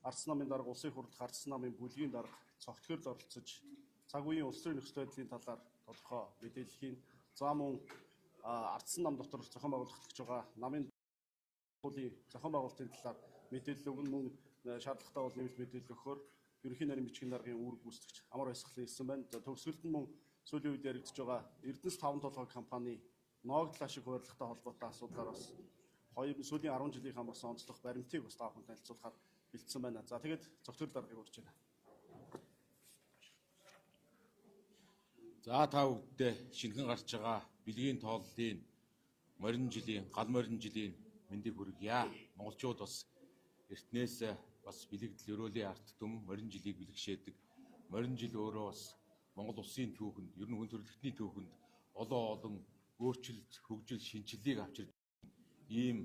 Ардсан намын дарга улсын хурлд ардсан намын бүлгийн дарга цогтгорд оролцож цаг үеийн улс төрийн нөхцөл байдлын талаар тодорхой мэдээллийг за мөн ардсан нам дотор зохион байгуулагдаж байгаа намын уулын зохион байгуулалтын талаар мэдээлэл өгнө мөн шаардлагатай бол нэмэлт мэдээлэл өгөхөөр ерөнхий нарийн бичгийн даргын үүрэг гүйцэтгэгч амар баясгалан хэлсэн байна. За төгсгөлд нь мөн сүүлийн үед яригдж байгаа Эрдэнэс 5 толгой компани ногдол ашиг хуваарлахтай холбоотой асуудлаар бас сүүлийн 10 жилийнхаа бас онцлог баримтыг бас таахын танилцуулахаар бэлдсэн байна. За тэгээд зөвхөн даргаыг урьж байна. За та бүхэндээ шинхэн гарч байгаа бэлгийн тооллын морин жилийн гал морин жилийн мэндийг хүргье. Монголчууд бас эртнээс бас бэлэгдэл өрөөлийн арт түмэн морин жилийг бэлгшээдэг. Морин жил өөрөө бас Монгол улсын түүхэнд, ер нь хүн төрөлхтний түүхэнд олон өөрчлөлт, хөгжил, шинжилгээг авчирч ийм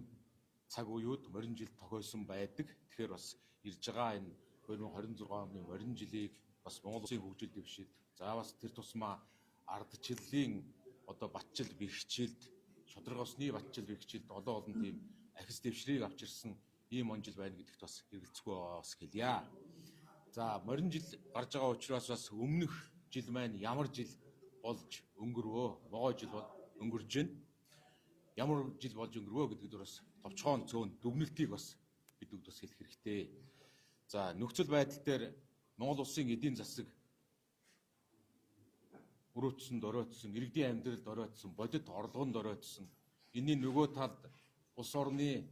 цаг үеуд морин жил тохиосон байдаг. Тэгэхээр бас ирж байгаа энэ 2026 оны морин жилийг бас Монгол улсын хөгжил дэвшилд, за бас тэр тусмаа ардчиллын одоо батчил бэрхжилд, шударга усны батчил бэрхжилд олон тийм ахис дэвшрийг авчирсан ийм он жил байна гэдэгт бас хэрэгэлцэхгүй бас хэлье. За морин жил гарч байгаа учраас бас өмнөх жил маань ямар жил болж өнгөрвөө, могой жил бол өнгөрж байна. Ямар жил болж өнгөрвөө гэдэг дээр бас товчхон цөөн дүгнэлтийг бас бидүүд бас хэлэх хэрэгтэй. За нөхцөл байдал дээр Монгол улсын эдийн засаг өрөөцсөн, доройтсон, иргэдийн амьдралд доройтсон, бодит орлогонд доройтсон. Энийн нөгөө талд улс орны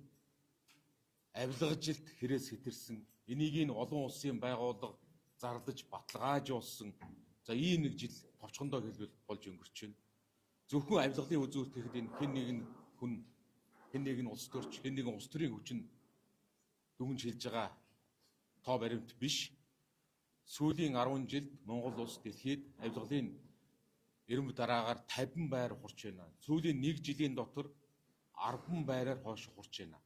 авилгажилт хэрэгс хэтэрсэн. Энийг олон улсын байгууллага зарлаж баталгаажуулсан. За ийм нэг жил товчхондоо хэлбэл болж өнгөрч байна. Зөвхөн авилгалын үзүүлэлт гэхэд энэ хэн нэгэн хүн, хэн нэгэн улс төрч, хэн нэгэн улс төрийн хүчин дүгнж хэлж байгаа тоо баримт биш. Сүүлийн 10 жилд Монгол улс дэлхийд авилгалын эренб дараагаар 50 байр хурч байна. Сүүлийн 1 жилийн дотор 10 байраар хойш хурч байна.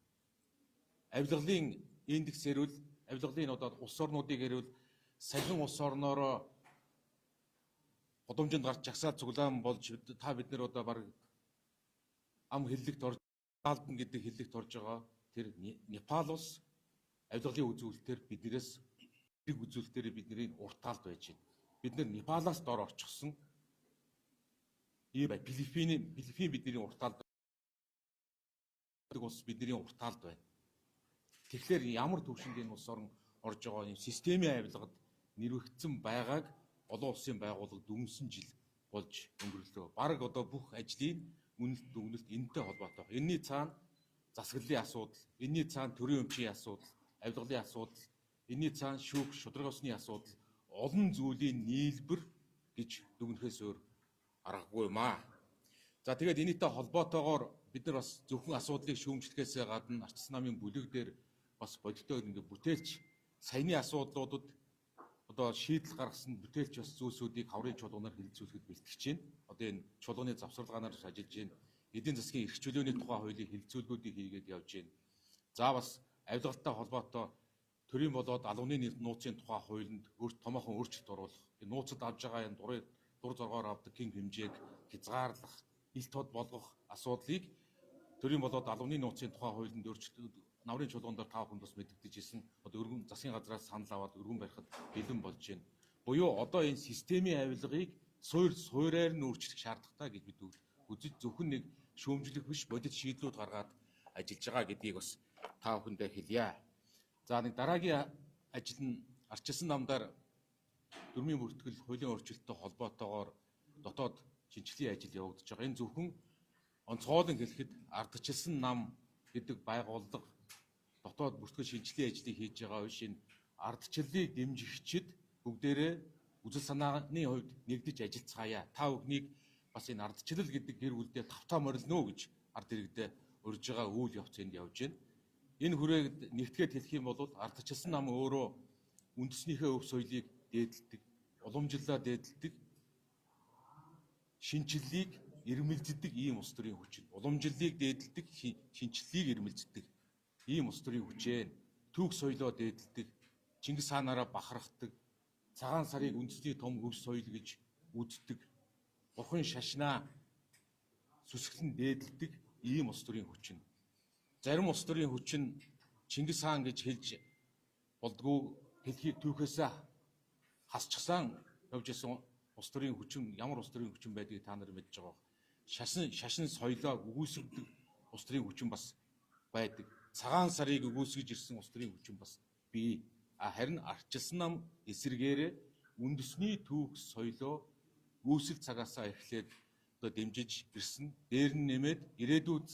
Авилгалын индекс эрүүл, авилгалын одоо улс орнуудыг эрүүл сахин улс орноороо годомжинд гарч жагсаал цуглаан болж та бид нар одоо баг ам хиллэгт орж алдан гэдэг хиллэгт орж байгаа тэр Непал улс авилгалын үзүүлэлтээр биднээс нэг үзүүлэлтээр бидний уртаалд байж байна. Бид нар Непалаас дор орчихсон. Ийм Филиппин бидний уртаалд улс бидний уртаалд байна. Тэгэхээр ямар төвшөнд энэ улс орн орж байгаа юм системийн авилгад нэрвэгдсэн байгааг олон улсын байгууллага дүнсэн жил болж өнгөрлөө. Бараг одоо бүх ажлын үнэлт дүгнэлт энэтэй холбоотой. Энэний цаана засаглалын асуудал, энэний цаана төрийн өмчийн асуудал, авилгалын асуудал, энэний цаана шүүх, шударга усны асуудал, олон зүйлийн нийлбэр гэж дүгнэхээс өөр аргагүй юм аа. За тэгээд энэтэй холбоотойгоор бид нар бас зөвхөн асуудлыг шүүмжлэхээс гадна ардсан намын бүлэг дээр бас бодиттой ингээд бүтээлч саяны асуудлуудад одоо шийдэл гаргасан бүтээлч бас зүйлсүүдийг хаврын чуулганаар хэлэлцүүлэхэд бэлтгэж байна. Одоо энэ чуулганы завсарлагаанаар ажиллаж байна. Эдийн засгийн эрх чөлөөний тухай хуулийн хэлэлцүүлгүүдийг хийгээд явж байна. За бас авилгалтай холбоотой төрийн болоод албаны нууцын тухай хуулинд томоохон өөрчлөлт оруулах. Энэ нууцад авж байгаа энэ дур зоргоор авдаг гин хэмжээг хязгаарлах, ил тод болгох асуудлыг төрийн болоод албаны нууцын тухай хуулинд өөрчлөлт намрын чуулган дээр 5 хүн бас мэдэгдэж исэн. Одоо өргөн засгийн газраас санал аваад өргөн барихад бэлэн болж байна. Буюу одоо энэ системийн авилгыг суурьаар нь өөрчлөх шаардлагатай гэж бид үзэж зөвхөн нэг шүүмжлэх биш бодит шийдлүүд гаргаад ажиллаж байгаа гэдгийг бас та бүхэндээ хэлье. За нэг дараагийн ажил нь ардчилсан намдаар дүрмийн бүртгэл хуулийн өөрчлөлттэй холбоотойгоор дотоод шинжилгээ ажил явагдаж байгаа. Энэ зөвхөн онцгойлон хэлэхэд ардчилсан нам гэдэг байгууллага дотоод бүртгэл шинжилгээ ажлыг хийж байгаа биш. Энэ ардчиллыг дэмжигчид бүгдээрээ үзэл санааны хувьд нэгдэж ажиллацгаая. Та бүхнийг бас энэ ардчилал гэдэг гэр бүлдээ тавтаа морилно гэж ард иргэдээ урьж байгаа үйл явц энд явж байна. Энэ хүрээд нэгтгээд хэлэх юм бол ардчилсан нам өөрөө үндэснийхээ өв соёлыг дээдэлдэг, уламжлалаа дээдэлдэг, шинчиллийг ирмэлздэг ийм улс төрийн хүчин. Уламжлалыг дээдэлдэг, шинчиллийг ирмэлздэг ийм улс төрийн хүчээ. Түүх соёлоо дээдэлдэг, Чингис хаанаараа бахархдаг, цагаан сарыг үндэсний том хөв соёл гэж үздэг, бурхан шашнаа сүсгэлэн дээдэлдэг ийм улс төрийн хүчин. Зарим улс төрийн хүчин Чингис хаан гэж хэлж болдгоо хэлхийг түүхээс хасчихсан явж исэн улс төрийн хүчин ямар улс төрийн хүчин байдгийг та нар мэдж байгаа. Шашин соёлоо үгүйсгдэг улс төрийн хүчин бас байдаг. Цагаан сарыг үгүйсгэж ирсэн улс төрийн хүчин бас бий. Харин ардчилсан нам эсэргээрээ үндэсний түүх соёлоо үүсэл цагаасаа эхлээд одоо дэмжиж ирсэн. Дээр нь нэмээд ирээдүйд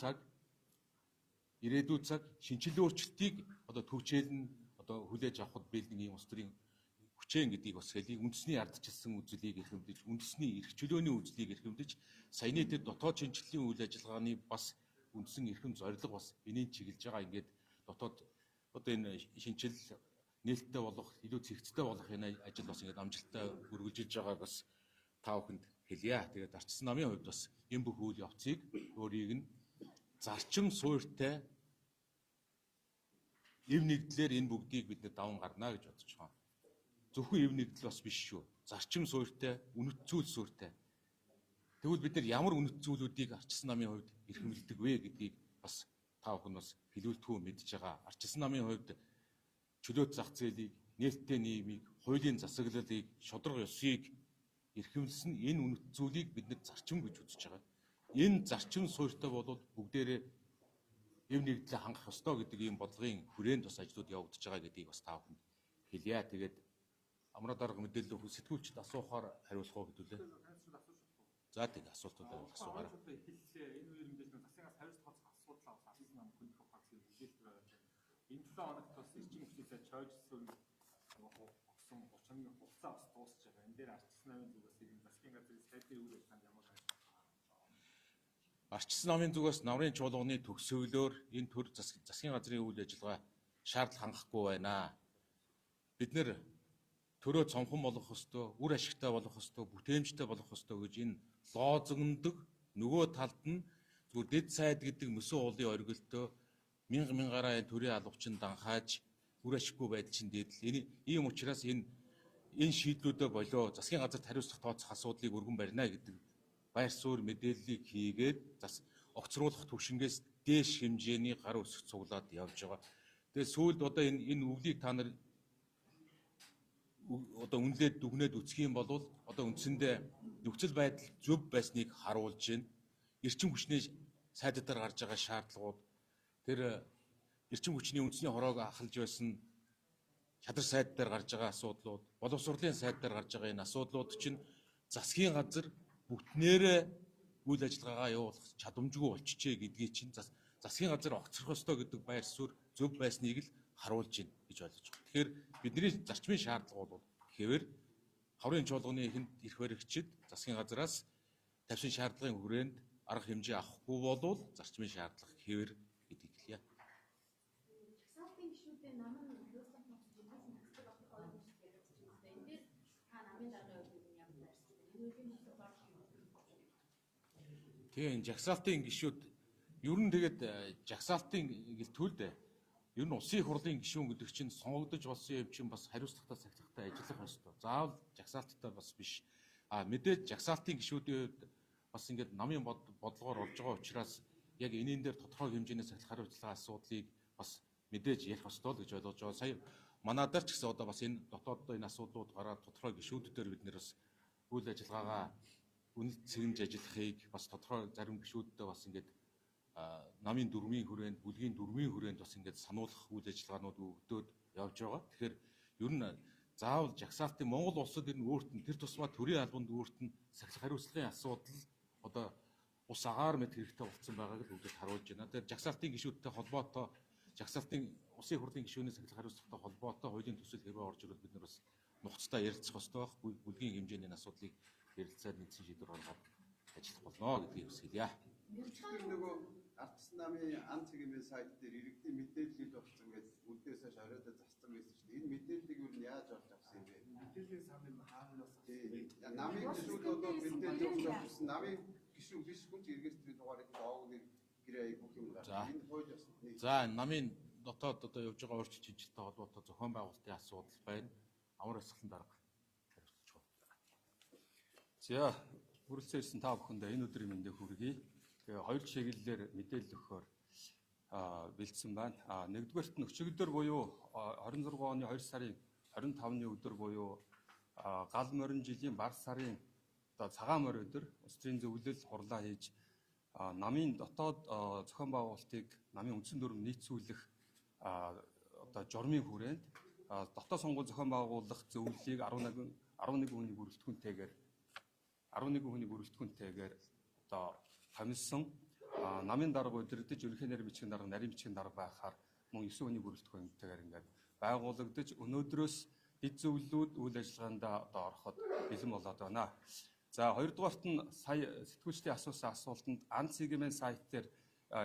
цаг шинжлэх өөрчлөлтийг одоо төвчээлн одоо хүлээж авахд бэлдэн ийм улс төрийн хүчээн гэдгийг бас хэлий. Үндэсний ардчилсан үзлийг эрхэмдэж, үндэсний эрх чөлөөний үзлийг эрхэмдэж, саяны тэр дотоод шинжилгээний үйл ажиллагааны бас үндсэн эрхэм зорилго бас энийг чиглэж байгаа. Ингээд дотоод одоо энэ шинжил нээлттэй болох, илүү цэгцтэй болох энэ ажил бас ингээд амжилттай үргэлжилж байгааг бас та бүхэнд хэлье. Тэгээд ардчилсан намын хувьд бас энэ бүх үйл явцыг өөрийг нь зарчим суурьтай эв нэгдлэр энэ бүгдийг бид нэ даван гарнаа гэж бодож байгаа. Зөвхөн эв нэгдэл бас биш шүү. Зарчим суурьтай, үнэт зүйл суурьтай. Тэгвэл бид нар ямар үнэт зүйлүүдийг ардчилсан намын хувьд эрхэмлэдэг вэ гэдгийг бас та бүхэн бас хэлүүлтгүү мэдж байгаа. Ардчилсан намын хувьд чөлөөт зах зээлийг, нээлттэй нийгмийг, хуулийн засаглалыг, шударга ёсыг эрхэмлсэн энэ үнэт зүйлийг бид нар зарчим гэж үзэж байгаа. Энэ зарчим суурьтай болоод бүгдээрээ эв нэгдлээ хангах ёстой гэдэг ийм бодлогын хүрээнд бас ажлууд явагдаж байгаа гэдгийг бас та бүхэнд хэлье. Тэгээд амраа дарга мэдээлэл өгөх сэтгүүлчд асуухаар хариулах уу хэдүүлээ. За тийм асуултуудаа асуугаарай. Энэ үеэр мэдээлэл засагаас хариуцлах асуудлаа бас ардчилсан нам хүндэх багцыг мэдээлж байгаа. Энэ 7 хоногт бас эрчим хүчнээсээ чойжсон огсон 30 хоногийн хугацаа бас дуусч байгаа. Энэ дээр ардчилсан намын зүгээс энэ засгийн газрын сайдын үйл ажиллагаанд ямар Ардчилсан намын зүгээс намрын чуулганы төгсөөлөөр энэ төр засгийн газрын үйл ажиллагаа шаардлага хангахгүй байна. Бид нэр төрөө цомхон болох ёстой, үр ашигтай болох ёстой, бүтээмжтэй болох ёстой гэж энэ лозунгдаг нөгөө талд нь зүгээр дэд сайд гэдэг мөсөн уулын оргилдөө мянгаараа энэ төрийн албачин данхааж үр ашиггүй байдал чинь дээдл. Ийм учраас энэ шийдлүүдээ болоо засгийн газарт хариуцлах тооцох асуудлыг өргөн барина гэдэг байр суурь мэдээллийг хийгээд огцруулах түвшингээс дээш хэмжээний гар үсэг цуглаад явж байгаа. Тэгээд сүүлд одоо энэ өвлийг та нар одоо үнэлээд дүгнээд үсэх юм бол одоо үндсэндээ нөхцөл байдал зөв байсныг харуулж байна. Эрчим хүчний сайдаар гарч байгаа шаардлагууд тэр эрчим хүчний үндэсний хороог ахалж байсан чадар сайд дээр гарч байгаа асуудлууд, боловсролын сайд дээр гарч байгаа энэ асуудлууд чинь засгийн газар бүтнээрээ үйл ажиллагаагаа явуулах чадамжгүй болчихжээ гэдгийг чинь засгийн газар огцрох ёстой гэдэг байр суурь зөв байсныг л харуулж байна гэж ойлгож байна. Тэгэхээр бидний зарчмын шаардлага бол гэхээр хаврын чуулганы эхэнд эрх баригчид засгийн газараас тавьсан шаардлагын хүрээнд арга хэмжээ авахгүй болвол зарчмын шаардлага хэвэр гэдгийг хэлье. Жагсаалтын гишүүдийн нам нь хөөслөх нөхцөл жилийн тасдаг болох ойлгомжтой ярилцж байна. Энэ дээр та намын даргын үед ямар байрсан? Энэ үеийн бодлогоор Тийм жагсаалтын гишүүд ер нь тэгээд жагсаалтын гэлтүүлд ер нь улсын их хурлын гишүүн гэдэг чинь сонгогдож болсон юм чинь бас хариуцлагатай сахилгатай ажиллах ёстой. Заавал жагсаалттай бас биш. Мэдээж жагсаалтын гишүүдийн хувьд бас ингээд намын бодлогоор орж байгаа учраас яг энээн дээр тодорхой хэмжээний сахилах хариуцлагын асуудлыг бас мэдээж ярих ёстой л гэж ойлгож байгаа. Сая манайдаар ч гэсэн одоо бас энэ дотооддоо энэ асуудлууд гараад тодорхой гишүүдээр бид нэр бас үйл ажиллагаагаа үнэлт сэрэмж ажиллахыг бас тодорхой зарим гишүүдтэй бас ингээд намын дөрмийн хүрээнд, бүлгийн дөрмийн хүрээнд бас ингээд сануулгах үйл ажиллагаанууд өгдөөд явж байгаа. Тэгэхээр ер нь заавал жагсаалтын Монгол улсад энэ өөрт нь тэр тусмаа төрийн албанд өөрт нь сахилах хариуцлагын асуудал одоо ус агаар мэт хэрэгтэй болсон байгааг л бүгд харуулж байна. Тэгэхээр жагсаалтын гишүүдтэй холбоотой жагсаалтын улсын хурлын гишүүний сахилах хариуцлагатай холбоотой хуулийн төсөл хэрвээ орж ирвэл бид нар бас нухацтай ярилцах ёстой байх. Бүлгийн хэмжээний асуудлыг ярилцаад нэгдсэн шийдвэр гаргаад ажиллах болно гэдгийг хүсэлье. Нөгөө ардчилсан намын ан цэгмийн сайт дээр иргэдийн мэдээллийг болсон гэж үднээс хойш оройдоо зассан байсан шүү дээ. Энэ мэдээллийг юу яаж олж авсан юм бэ? мэдээллийн самын хаанаас Намын гишүүд бол мэдээлэл өгсөн. Намын гишүүн биш хүн ч эргээстрийн дугаарыг доогныг гэрээ бүх юм гаргав. Энэ хууль ёсны. За намын дотоод одоо явж байгаа өөрчлөлт шинжилгээтэй холбоотой зохион байгуулалтын асуудал байна. Амар асгалан дарга хариуцж байна. За хүрэлцэн ирсэн та бүхэндээ энэ өдрийн мэндийг хүргэе. Тэгээ хоёр чиглэлээр мэдээлэл өгөхөөр бэлдсэн байна. Нэгдүгээрт нь өчигдөр буюу 26 оны 2 сарын 25-ны өдөр буюу гал морин жилийн бар сарын цагаан морь өдөр улс төрийн зөвлөл хурлаа хийж намын дотоод зохион байгуулалтыг намын үндсэн дүрм нийцүүлэх журмын хүрээнд дотоод сонгуул зохион байгуулах зөвлөлийг 11 хүний бүрэлдэхүүнтэйгээр томилсон намын дарга удирдах ерөнхий нарийн бичгийн дарга нарийн бичгийн дарга байхаар мөн 9 хүний бүрэлдэхүүнтэйгээр ингээд байгуулагдаж өнөөдрөөс дэд зөвлөлүүд үйл ажиллагаанд ороход бэлэн болоод байна. За хоёрдугаарт нь сая сэтгүүлчдийн асуусан асуултанд АНЦ-ийн сайт дээр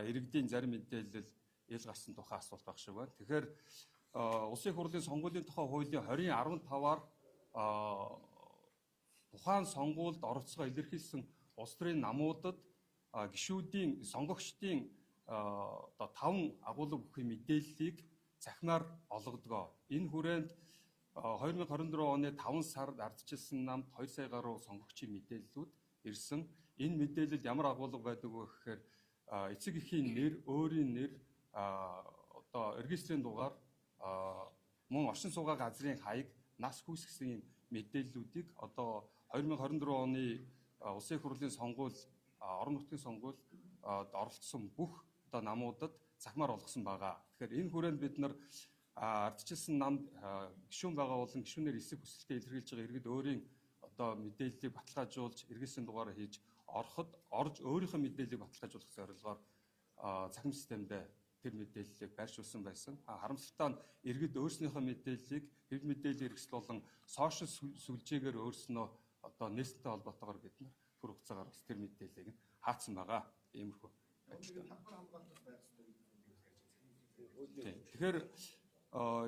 иргэдийн зарим мэдээлэл ил гарсан тухай асуулт баг шиг байна. Тэгэхээр улсын хурлын сонгуулийн тухай хуулийн 20.15-аар тухайн сонгуульд оролцохоо илэрхийлсэн улс төрийн намуудад гишүүдийн сонгогчдын 5 агуулга бүхий мэдээллийг цахимаар олгодгоо. Энэ хүрээнд 2024 оны 5 сард ардчилсан намд 2 сая гаруй сонгогчийн мэдээллүүд ирсэн. Энэ мэдээлэлд ямар агуулга байдаг вэ гэхээр эцэг эхийн нэр, өөрийн нэр, регистрийн дугаар, мөн оршин суугаа газрын хаяг, нас хүүс гэсэн мэдээллүүдийг 2024 оны улсын хурлын сонгуул, орон нутгийн сонгуульд оролцсон бүх намуудад цахимаар олгосон байгаа. Тэгэхээр энэ хүрээнд бид нар ардчилсан намд гишүүн байгаа болон гишүүнээр эсэх хүсэлтэд илэрхийлж байгаа иргэд өөрийн мэдээллийг баталгаажуулж, эргээсийн дугаараа хийж орж өөрийнхөө мэдээллийг баталгаажуулах зорилгоор цахим системд тэр мэдээллийг байршуулсан байсан. Харамсалтай нь иргэд өөрснийхөө мэдээллийг хэв мэдээллийн хэрэгсэл болон сошиал сүлжээгээр өөрснөө нээлттэй холбоотойгоор бид нар түр хугацаагаар бас тэр мэдээллийг хаацсан байгаа. Иймэрхүү байдалтай. Тэгэхээр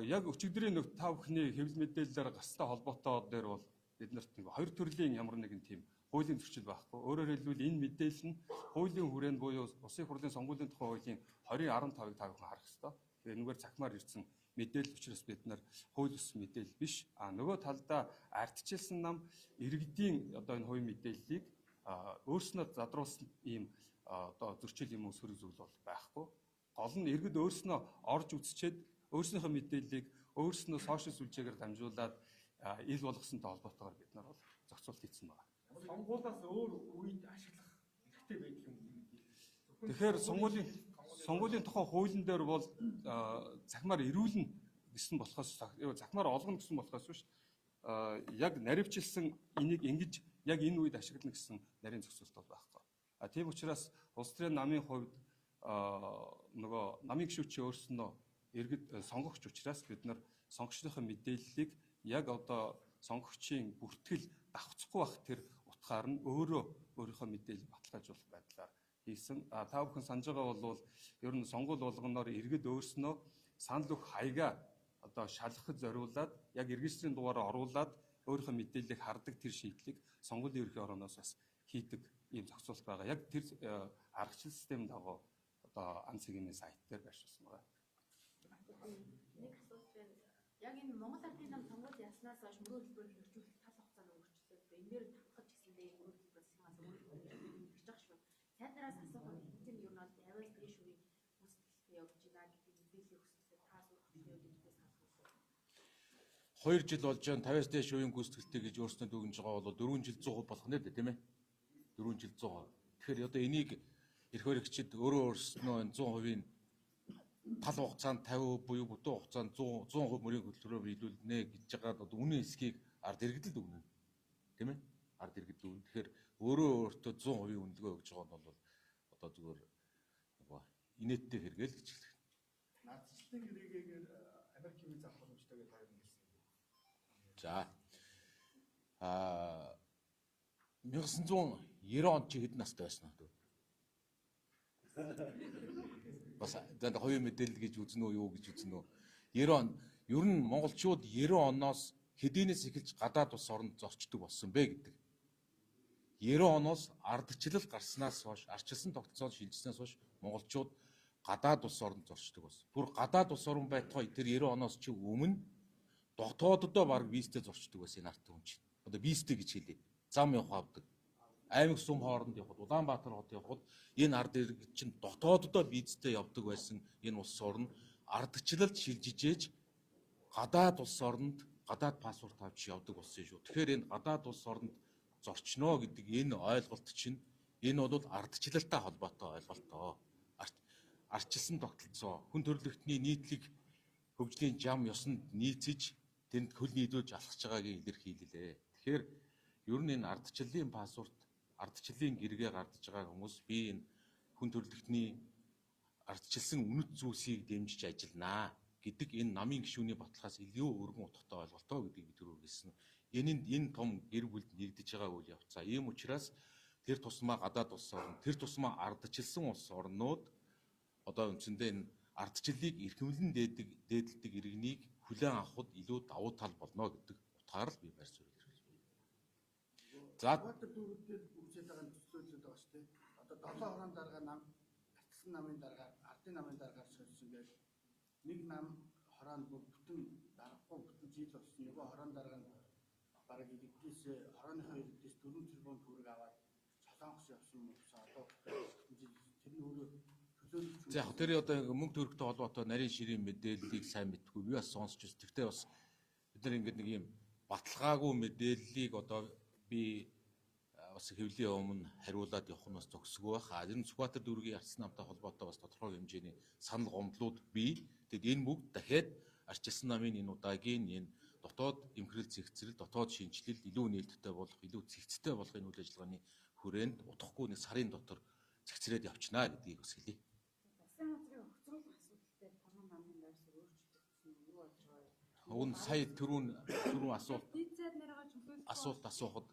яг өчигдрийн та бүхний хэвлэл мэдээллээр гастай холбоотой дээр бол биднэрт хоёр төрлийн ямар нэгэн тийм хуулийн зөрчил байхгүй. Өөрөөр хэлбэл энэ мэдээлэл нь хуулийн хүрээнд буюу улсын хурлын сонгуулийн тухай хуулийн 20.15-ыг та бүхэн харах ёстой. Тэгэхээр энэгээр цахимаар ирсэн мэдээлэл учраас бид нар хууль ёс мэдээлэл биш. Нөгөө талдаа ардчилсан нам иргэдийн энэ хувийн мэдээллийг өөрснөө задруулсан ийм зөрчил юм уу сөрөг зүйл бол байхгүй. Гол нь иргэд өөрснөө орж үзчихэд өөрснийхөө мэдээллийг өөрснөө сошиал сүлжээгээр дамжуулаад ил болгосонтой холбоотойгоор бид нар бол зохицуулт хийсэн байна. Сонгуулиас өөр үед ашиглах хэрэгтэй байдаг юм уу? Тэгэхээр сонгуулийн тухай хуулийн дээр бол цахимаар ирүүлнэ гэсэн болохоос цахимаар олгоно гэсэн болохоос биш яг наривчилсан энийг ингэж яг энэ үед ашиглана гэсэн нарийн зохицуулт бол байхгүй. Тийм учраас улс төрийн намын хувьд нөгөө намын гишүүчийн өөрснөө иргэд сонгогч учраас бид нар сонгогчдын мэдээллийг яг сонгогчийн бүртгэл давхцахгүй байх тэр утгаар нь өөрийнхөө мэдээлэл баталгаажуулах байдлаар хийсэн. Та бүхэн санаж байгаа бол ер нь сонгуул болгоноор иргэд өөрснөө санал өгөх хаягаа шалгахад зориулаад яг регистрийн дугаараа оруулаад өөрийнхөө мэдээллийг хардаг тэр шийдлийг сонгуулийн ерхий орооноос бас хийдэг ийм зохицуулт байгаа. Яг тэр аргачлал систем дагуу АНЦ-ийн сайт дээр байршуулсан байгаа. Нэг асуулт байна. Яг энэ Монгол Ардын нам сонгуул яснаас хойш мөрөө хэлбэрээр хэрэгжүүлэх тал хугацааны өнгөрчлөө. Энэ дээр тавхаж гэсэндээ мөрөө хэлбэрээс хямаас өнгөрч байгаа шүү. Сайднараас асуухад хэдэн ер нь бол 50-аас дээш үеийн гүйцэтгэлтэй явж байна гэдэг мэдээллийн өсөлтөд та сурах хэрэгтэй гэдгээс асуусан. 2 жил болж байгаа 50-аас дээш үеийн гүйцэтгэлтэй гэж өөрснөө дүгнж байгаа бол 4 жил 100% болох нэ тийм ээ. 4 жил 100%. Тэгэхээр одоо энийг эрх баригчид өөрснөө 100%-ийн тал хугацаанд 50% буюу бүтэн хугацаанд 100% мөрийн хөтөлбөрөөр биелүүлнэ гэж байгаа үнэн эсхийг ард иргэдэд өгнө. Тийм ээ? Ард иргэдэд өгнө. Тэгэхээр өөртөө 100% үнэлгээ өгж байгаа нь бол одоо зүгээр инээдтэй хэрэгэл гэж хэлэх. Наадчлалын хэрэгээр Америкийн виз авах боломжтой гэж хоёр нь хэлсэн. За. 1990 онд чи хэдэн настай байсан вэ? Бас за хоёрын мэдээлэл гэж үзнэ үү юу гэж үзнэ үү? 90 он ер нь монголчууд 90 оноос хэдийнээс эхэлж гадаад улс оронд зорчдог болсон бэ гэдэг. 90 оноос ардчлал гарснаас хойш, арчилсан тогтцоод шилжснээс хойш монголчууд гадаад улс оронд зорчдог болсон. Бүр гадаад улс орон байтугай тэр 90 оноос чи өмнө дотооддоо баг визтэй зорчдог байсан энэ ард түмэн чинь. Одоо визтэй гэж хэлээ. Зам явах авдаг. Аймаг сум хооронд явхад, Улаанбаатар хот явхад энэ ард иргэд чинь дотооддоо визтэй явдаг байсан энэ улс орн ардчлалд шилжижээж гадаад улс оронд гадаад паспорт авч явдаг болсон шүү. Тэгэхээр энэ гадаад улс оронд зорчноо гэдэг энэ ойлголт чинь энэ бол ардчлалтай холбоотой ойлголтоо. Ардчилсан тогтолцоо хүн төрөлхтний нийтлэг хөгжлийн зам ёсонд нийцэж тэнд хөл нийлүүлж алхаж байгаагийн илэрхийлэлээ. Тэгэхээр ер нь энэ ардчлалын паспорт, ардчлалын гэргээ гардж байгаа хүмүүс би энэ хүн төрөлхтний ардчилсан үнэт зүйлсийг дэмжиж ажилланаа гэдэг энэ намын гишүүний баталгаас илүү өргөн утгатай ойлголтоо гэдгийг би түрүү хэлсэн. Энэ том гэр бүлд нэгдэж байгаа үйл явцаа. Ийм учраас тэр тусмаа гадаад улс орн, тэр тусмаа ардчилсан улс орнууд одоо үндсэндээ энэ ардчлалыг эрхэмлэн дээдэлдэг иргэнийг хүлээн авахд илүү давуу тал болно гэдэг утгаар л би барьж байна. За дөрөвдөр үзэл байгаа төслөлөд байгаа шүү дээ. Одоо 7 хорон дарга нам, ардчилсан намын дарга, ардын намын даргаар солисон гэж нэг нам хороонд бүтэн дарахгүй бүтэн жил болсон. Нөгөө хорон дарга нь бараг иргэдээс хорооныхоо иргэдээс 4 тэрбум төгрөг аваад солонгос явсан мөсөө одоо тэрний өөрөө төлөөлөгч. за яг тэр одоо мөнгө төгрөгтэй холбоотой нарийн ширийн мэдээллийг сайн мэдгүй би бас сонсч байна. Тэгвэл бас бид нар ингэдэг нэг юм баталгаагүй мэдээллийг одоо би бас хэвлэлийн өмнө хариулаад явах нь бас зохисгүй байх. Энэ Сүхбаатар дүүргийн ардчилсан намтай холбоотой бас тодорхой хэмжээний санал гомдлууд бий. Тэгэд энэ бүгд дахиад ардчилсан намын энэ удаагийн энэ дотоод эмхрэл зэгцрэл, дотоод шинжилэл илүү нээлттэй болох, илүү цэгцтэй болгохын үйл ажиллагааны хүрээнд удахгүй нэг сарын дотор зэгцрээд явчнаа гэдгийг бас хэлье. Засгийн газрын огцруулах асуудалтай таман намын байрс өөрчлөгдсөн юу болж байгаа вэ? Уг нь сая түрүүн асуулт асуухад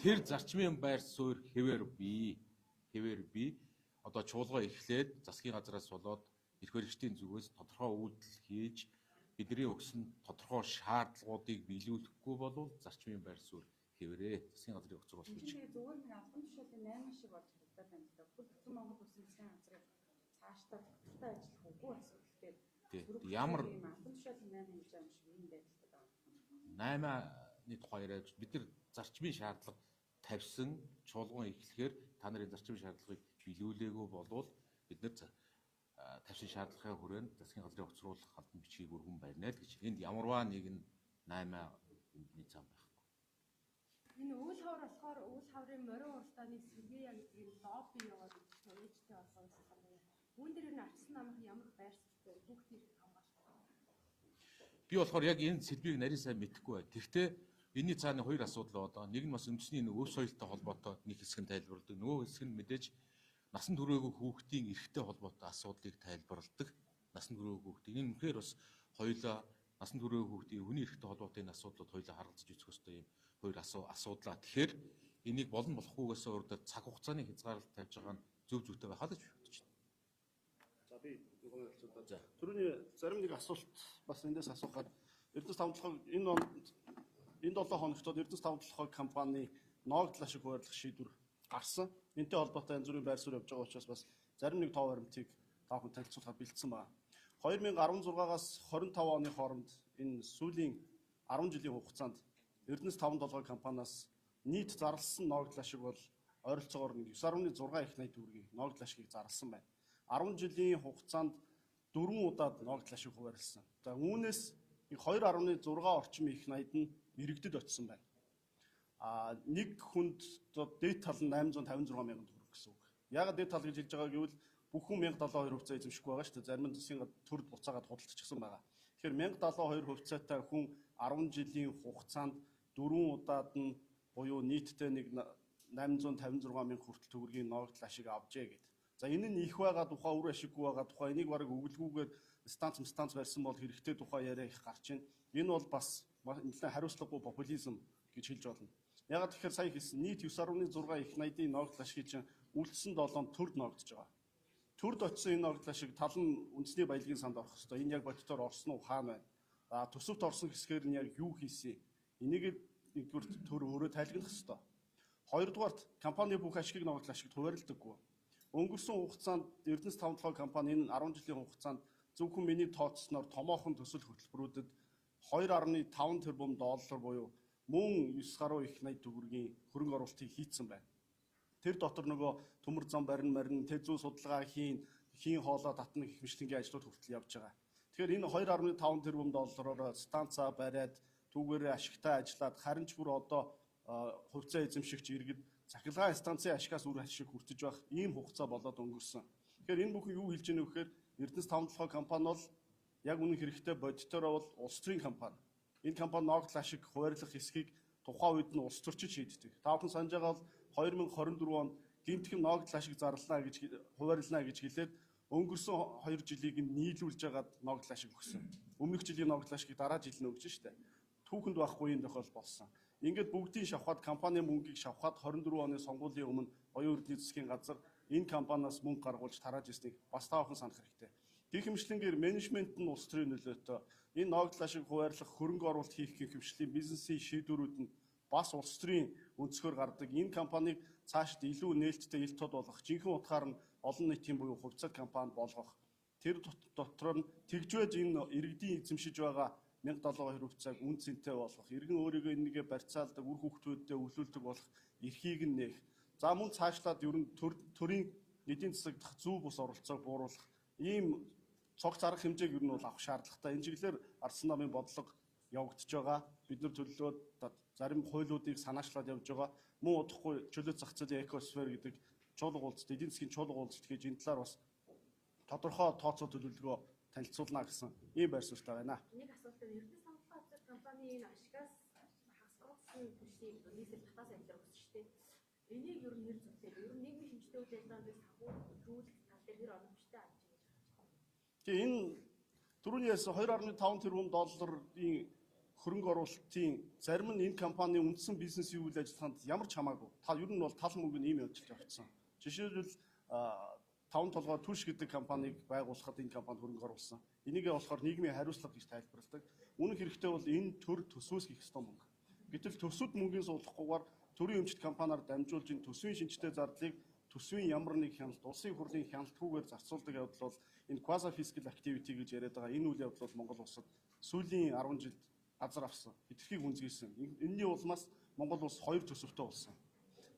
тэр зарчмын байр суурь хэвээр бий. Одоо чуулга эхлээд засгийн газраас болоод эрх баригчдын зүгээс тодорхой үйлдэл хийж бидний өгсөн тодорхой шаардлагуудыг биелүүлэхгүй бол зарчмын байр суурь хэвээрээ засгийн газрын огцруулах гэж. Тэгэхээр зүгээр нэг албан тушаалын 8 шиг болж харагдаад байна л да. Бүтэн Монгол Улсын засгийн газрыг цаашдаа төвтэй ажиллах үгүй асуудал дээр. Ямар албан тушаалын 8 хэмжээ юм шиг юм байдалтай байгаа. 8-ны тухай яриад бид нар зарчмын шаардлага тавьсан чуулган эхлэхээр та нарын зарчмын шаардлагыг биелүүлээгүй болвол бид нар тавьсан шаардлагын хүрээнд засгийн газрын огцруулах албан бичгийг өргөн барина л гэж. Энд ямарваа нэгэн 8-ны зам байхгүй. Энэ үйл хавар болохоор үйл хаврын морин уралдааны сэргээе гэдгийг лобби яваад ээжтэй олгосон юм. Үүн дээр нь ардчилсан намын ямар байр суурьтай бүгдийг хамгаалах. Би болохоор яг энэ сэдвийг нарийн сайн мэдэхгүй байна. Гэхдээ энэний цааны хоёр асуудал байна. Нэг нь бас үндэсний өв соёлтой холбоотой нэг хэсэг нь тайлбарладаг. Нөгөө хэсэг нь мэдээж насан туршаагүй хүүхдийн эрхтэй холбоотой асуудлыг тайлбарладаг. Насан туршаагүй хүүхдийн энэ үнэхээр бас хоёулаа насан туршаагүй хүүхдийн хүний эрхтэй холбоотой энэ асуудлууд хоёулаа харгалзаж үзэх ёстой юм хоёр асуудлаа. Тэгэхээр энийг болон болохгүйгээс өөрөөр цаг хугацааны хязгаарлалт тавьж байгаа нь зөв зүйтэй байхаа л гэж бодож байна. За би нөгөө хэлцүүдээ. Түрүүний зарим нэг асуулт бас эндээс асуухад Эрдэнэс тавталхаг энэ 7 хоногтод Эрдэнэс тавталхаг компани ногдлол ашиг хуваарлах шийдвэр гарсан. Энтэй холбоотой янз бүрийн байр суурь явж байгаа учраас бас зарим нэг тоо баримтыг таахан танилцуулахад бэлдсэн байна. 2016-аас 25 оны хооронд энэ сүүлийн 10 жилийн хугацаанд Эрдэнэс 5-7 компаниас нийт зарласан ногдлол ашиг бол ойролцоогоор 9.6 их найт төгрөгийн ногдлол ашигыг зарласан байна. 10 жилийн хугацаанд 4 удаад ногдлол ашиг хуваарлсан. За үүнээс 2.6 орчим их найд нь иргэдэд очсон байна. Нэг хүнд дээд тал нь 856 мянган төгрөг гэсэн үг. Яагаад дээд тал гэж хэлж байгаа гэвэл бүх хүн 1072 хувьцаа эзэмшихгүй байгаа шүү дээ. Зарим нь засгийн төрд буцаагаад худалдчихсан байгаа. Тэгэхээр 1072 хувьцаатай хүн 10 жилийн хугацаанд 4 удаад нь буюу нийтдээ нэг 856 мянга хүртэл төгрөгийн ногдлол ашиг авжээ гэдэг. За энэ нь их байгаа тухай үр ашиггүй байгаа тухай энийг бараг өгөлгүйгээр станц барьсан бол хэрэгтэй тухай яриа их гарч байна. Энэ бол бас нэлээд хариуцлагагүй популизм гэж хэлж болно. Ягаад тэгэхээр сая хэлсэн нийт 9.6 их найдын ногдлол ашигыг чинь үлдсэн 7-нд төрд ногдож байгаа. Төрд очсон энэ ногдлол ашиг тал нь үндэсний баялагын санд орох хэвээр. Энэ яг бодитоор орсон уу хаана байна? Төсөвт орсон хэсгээр нь яг юу хийсэн? Энийг нэгдүгээр төр өөрөө тайлгнах хэвээр. Хоёрдугаарт компани бүх ашигыг ногдлол ашигт хуваарлагдаггүй. Өнгөрсөн хугацаанд Эрдэнэс 5-7 компани энэ 10 жилийн хугацаанд зөвхөн миний тооцсноор томоохон төсөл хөтөлбөрүүдэд 2.5 тэрбум доллар буюу мөн 9 гаруй их 80 төгрөгийн хөрөнгө оруулалтыг хийцэн байна. Тэр дотор нөгөө төмөр зам барин тэзүү судалгаа хийн хоолой татна гэх мэтлэнгийн ажлууд хүртэл явж байгаа. Тэгэхээр энэ 2.5 тэрбум доллараар станцаа бариад түүгээрээ ашигтай ажиллаад харин ч бүр одоо хувьцаа эзэмшигч иргэд цахилгаан станцын ашигаас үр ашиг хүртэж байх ийм хугацаа болоод өнгөрсөн. Тэгэхээр энэ бүхэн юу хэлж ийнэ вэ гэхээр Эрдэнэс таван толгой компани бол яг үнэн хэрэгтээ бодитоороо бол улс төрийн компани. Энэ компани ногдол ашиг хуваарлах хэсгийг тухайн үед нь улс төрчид шийддэг. Та бүхэн санаж байгаа бол 2024 онд гэмтхэн ногдол ашиг зарлана гэж хуваарлана гэж хэлээд өнгөрсөн 2 жилийг нийлүүлж байгаад ногдол ашиг өгсөн. Өмнөх жилийн ногдол ашигыг дараа жил нь өгч штэ. Түүхэнд байхгүй юм тохиол болсон. Ингээд бүгдийг шавхаад компани мөнгийг шавхаад 24 оны сонгуулийн өмнө оюун эрдэнэ засгийн газар энэ компаниас мөнгө гаргуулж тарааж ирснийг бас таахан санах хэрэгтэй. Гэх мэтлэнгээр менежмент нь улс төрийн нөлөөтэй энэ ногдол ашиг хуваарлах хөрөнгө оруулалт хийх гэх хэмжлийн бизнесийн шийдвэрүүд нь бас улс төрийн өнцгөр гардаг. Энэ компанийг цаашд илүү нээлттэй ил тод болгох, жинхэнэ утгаар нь олон нийтийн буюу хувьцат компани болгох. Тэр дотор нь тэгжвэж энэ иргэдийн эзэмшиж байгаа 1072 хувьцааг үн цэнтэй болгох, иргэн өөрийгөө энэгээ барьцаалдаг, үр хүүхдүүдэд өвлүүлдэг болох эрхийг нь нээх. За мөн цаашлаад ер нь төрийн эдийн засаг дах зөв бус оролцоог бууруулах ийм цог зарах хэмжээг ер нь бол авах шаардлагатай. Энэ чиглэлээр Ардсан намын бодлого явагдаж байгаа. Бид нар төлөвлөөд зарим хуулиудыг санаачлаад явж байгаа. Мөн удахгүй чөлөө зах зээлийн экосфер гэдэг чуулга уулзалт, эдийн засгийн чуулга уулзалт гэж энэ талаар бас тодорхой тооцоо төлөвлөгөө танилцуулна гэсэн ийм байр суурьтай байна. Нэг асуулт нь Эрдэнэс таван толгой компани энэ ашигаас хасгуулсан түвшийг нийслэл татаас авчирах гэсэн шүү дээ. Энийг ер нь хэр зөвлөе? Ер нь нийгмийн хэмжээтэй үйл ажиллагаанд санхүүжүүлэх тал дээр хэр оновчтой авч байгаа гэж байна. Тэгээ энэ түрүүний ярьсан 2.5 тэрбум долларын хөрөнгө оруулалтын зарим нь энэ компанийн үндсэн бизнесийн үйл ажиллагаанд ямар ч хамаагүй. Та ер нь бол тал мөнгө нь ийм явдалж явагдсан. Жишээлбэл таван толгой түш гэдэг компанийг байгуулахад энэ компани хөрөнгө оруулсан. Энийгээ болохоор нийгмийн хариуцлага гэж тайлбарладаг. Үнэн хэрэгтээ бол энэ төр төсвөөс хийх ёстой мөнгө. Гэтэл төсвөд мөнгөний суулгахгүйгээр төрийн өмчт компаниар дамжуулж энэ төсвийн шинжтэй зардлыг төсвийн ямар нэг хяналт, улсын хурлын хяналтгүйгээр зарцуулдаг явдал бол энэ quasi fiscal activity гэж яриад байгаа. Энэ үйл явдал бол Монгол улсад сүүлийн 10 жилд газар авсан. Хэтэрхийг үнэлсэн. Энэний улмаас Монгол улс 2 төсөвтэй болсон.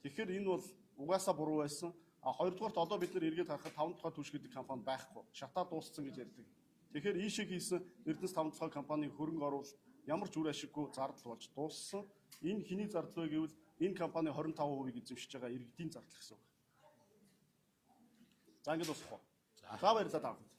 Тэгэхээр энэ бол угаасаа буруу байсан. А хоёрдугаарт одоо бид нар эргээд харахад таван толгой түвш гэдэг компани байхгүй. Шатаа дууссан гэж ярьдаг. Тэгэхээр ийшээ хийсэн Эрдэнэс таван толгой компанийн хөрөнгө оруулалт ямар ч үр ашиггүй зардал болж дууссан. Энэ хэний зардал вэ гэвэл энэ компани 25% эзэмшиж байгаа иргэдийн зардал гэсэн үг. За ингэж босох уу. За баярлалаа та бүхэнд.